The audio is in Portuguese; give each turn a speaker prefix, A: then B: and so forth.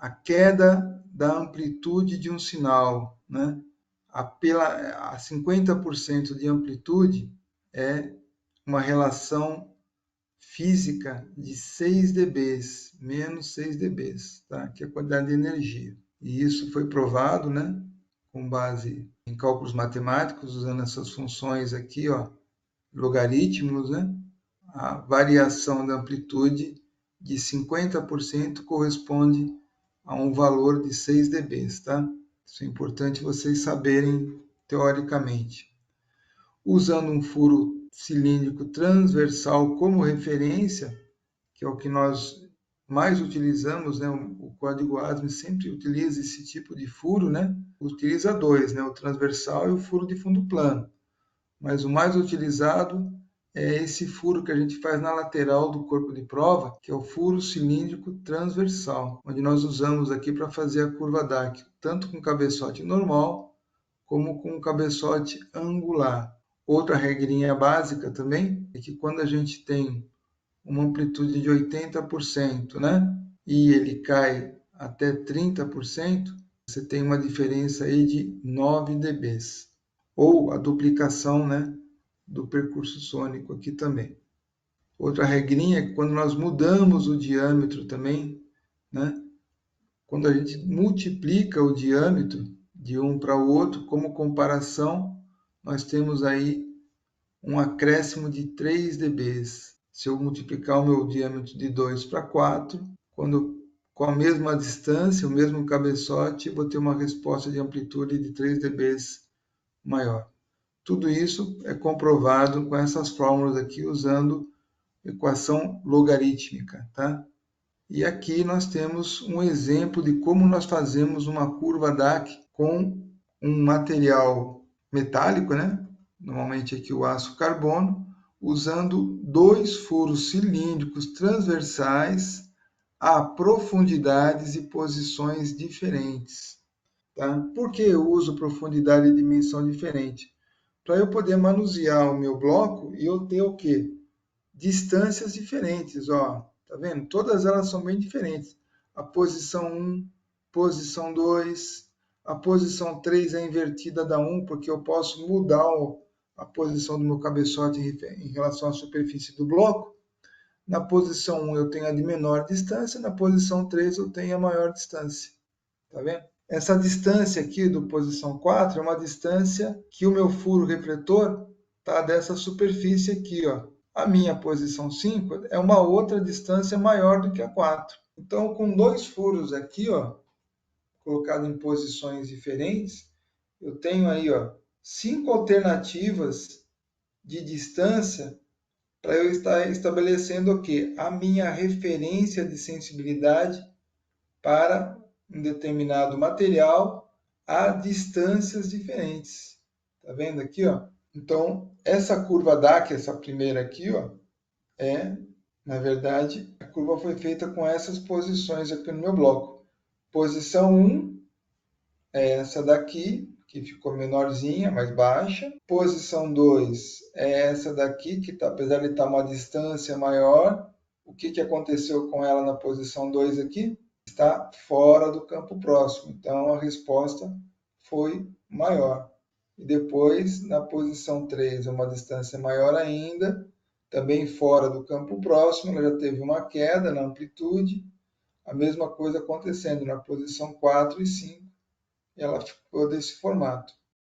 A: a queda da amplitude de um sinal, né? A 50% de amplitude é uma relação física de 6 dB, menos 6 dB, tá? Que é a quantidade de energia. E isso foi provado, né? Com base em cálculos matemáticos, usando essas funções aqui, ó, logaritmos, né? A variação da amplitude de 50% corresponde a um valor de 6 dB, tá? Isso é importante vocês saberem teoricamente. Usando um furo cilíndrico transversal como referência, que é o que nós mais utilizamos, né? O código ASME sempre utiliza esse tipo de furo, né? Utiliza dois, né? O transversal e o furo de fundo plano. Mas o mais utilizado é esse furo que a gente faz na lateral do corpo de prova, que é o furo cilíndrico transversal, onde nós usamos aqui para fazer a curva DAC, tanto com cabeçote normal, como com cabeçote angular. Outra regrinha básica também é que quando a gente tem uma amplitude de 80%, né, e ele cai até 30%, você tem uma diferença aí de 9 dB. Ou a duplicação, né, do percurso sônico aqui também. Outra regrinha é que quando nós mudamos o diâmetro também, né, quando a gente multiplica o diâmetro de um para o outro, como comparação, nós temos aí um acréscimo de 3 dB. Se eu multiplicar o meu diâmetro de 2 para 4, com a mesma distância, o mesmo cabeçote, vou ter uma resposta de amplitude de 3 dB maior. Tudo isso é comprovado com essas fórmulas aqui, usando equação logarítmica, tá? E aqui nós temos um exemplo de como nós fazemos uma curva DAC com um material metálico, né? Normalmente aqui o aço carbono, usando dois furos cilíndricos transversais a profundidades e posições diferentes, tá? Por que eu uso profundidade e dimensão diferente? Para eu poder manusear o meu bloco e eu ter o quê? Distâncias diferentes, ó. Tá vendo? Todas elas são bem diferentes. A posição 1, posição 2, a posição 3 é invertida da 1, porque eu posso mudar a posição do meu cabeçote em relação à superfície do bloco. Na posição 1 eu tenho a de menor distância, na posição 3 eu tenho a maior distância. Tá vendo? Essa distância aqui do posição 4 é uma distância que o meu furo refletor está dessa superfície aqui, ó. A minha posição 5 é uma outra distância maior do que a 4. Então, com dois furos aqui, ó, colocado em posições diferentes, eu tenho aí, ó, 5 alternativas de distância para eu estar estabelecendo o quê? A minha referência de sensibilidade para um determinado material a distâncias diferentes. Tá vendo aqui, ó? Então, essa curva DAC, essa primeira aqui, ó, na verdade, a curva foi feita com essas posições aqui no meu bloco. Posição 1 é essa daqui, que ficou menorzinha, mais baixa. Posição 2 é essa daqui, que apesar de estar uma distância maior, o que aconteceu com ela na posição 2 aqui? Está fora do campo próximo, então a resposta foi maior. E depois, na posição 3, uma distância maior ainda, também fora do campo próximo, ela já teve uma queda na amplitude, a mesma coisa acontecendo na posição 4 e 5, ela ficou desse formato.